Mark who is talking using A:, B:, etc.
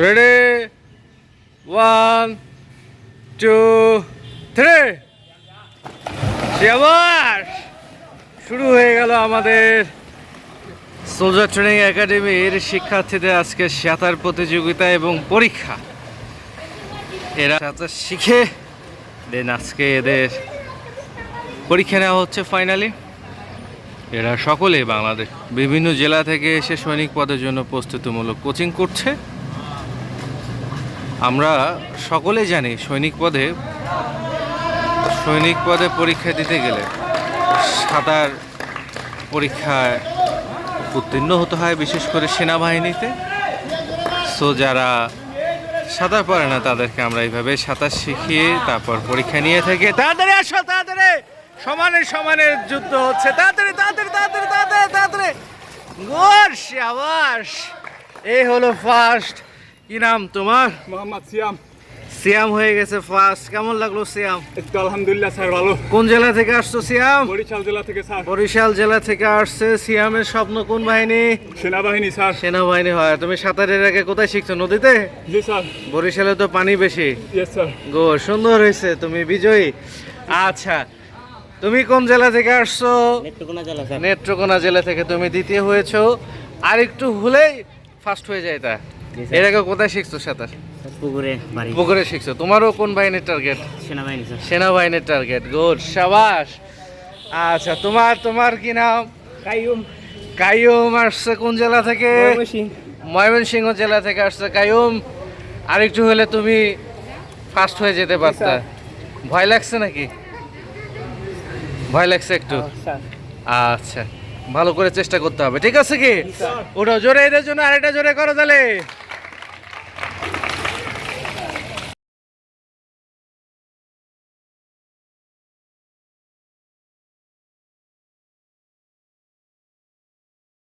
A: Ready 1 2 3 শাবাশ শুরু হয়ে গেল আমাদের সোলজার ট্রেনিং একাডেমির শিক্ষার্থীদের আজকে সাঁতার প্রতিযোগিতা এবং পরীক্ষা। এরা সাঁতার শিখে দেন আজকে এদের পরীক্ষা নেওয়া হচ্ছে ফাইনালি। এরা সকলেই বাংলাদেশ বিভিন্ন জেলা থেকে এসে সৈনিক পদের জন্য প্রস্তুতিমূলক কোচিং করছে। আমরা সকলেই জানি সৈনিক পদে পরীক্ষা দিতে গেলে সাঁতার পরীক্ষায় উত্তীর্ণ হতে হয়, বিশেষ করে সেনাবাহিনীতে। সো যারা সাঁতার পারে না তাদেরকে আমরা এইভাবে সাঁতার শিখিয়ে তারপর পরীক্ষা নিয়ে থাকি। তাড়াতাড়ি আসো, তাড়াতাড়ি, সমানে সমানে যুদ্ধ হচ্ছে, তাড়াতাড়ি তাড়াতাড়ি তাড়াতাড়ি তাড়াতাড়ি তাড়াতাড়ি। গোর শাবাশ, এই হলো ফার্স্ট। কি নাম তোমার?
B: মোহাম্মদ সিয়াম।
A: সিয়াম হয়ে গেছে ফার্স্ট। কেমন লাগলো সিয়াম?
B: একটু আলহামদুলিল্লাহ স্যার, ভালো।
A: কোন জেলা থেকে আসছো সিয়াম?
B: বরিশাল জেলা থেকে স্যার।
A: বরিশাল জেলা থেকে আসছে। সিয়ামের স্বপ্ন কোন বাহিনী?
B: সেনাবাহিনী স্যার।
A: সেনাবাহিনী হয়। তুমি সাঁতারের আগে কোথায় শিখছো? নদীতে?
B: জি স্যার।
A: বরিশালে তো পানি বেশি।
B: Yes sir.
A: গো, সুন্দর হয়েছে, তুমি বিজয়ী। আচ্ছা, তুমি কোন জেলা থেকে আসছো?
C: নেত্রকোনা জেলা স্যার।
A: নেত্রকোনা জেলা থেকে তুমি দ্বিতীয় হয়েছো। আর একটু হলেই ফার্স্ট হয়ে যায়। তা এর আগে কোথায় শিখছো সাঁতার?
C: পুকুরে বাড়ি।
A: পুকুরে শিখছো। তোমারও কোন বাহিনীর টার্গেট?
C: সেনাবাহিনী স্যার।
A: সেনাবাহিনীর টার্গেট। গুড, শাবাশ। আচ্ছা, তোমার কি নাম?
C: কাইয়ুম।
A: কাইয়ুম আসছে কোন জেলা থেকে? ময়মনসিংহ জেলা থেকে আসছে কাইয়ুম। আরেকটু হলে তুমি ফার্স্ট হয়ে যেতে পারতা। ভয় লাগছে নাকি? ভয় লাগছে একটু? আচ্ছা, ভালো করে চেষ্টা করতে হবে, ঠিক আছে কি? ওটা জোরে, এদের জন্য আরেকটা জোরে করো তাহলে।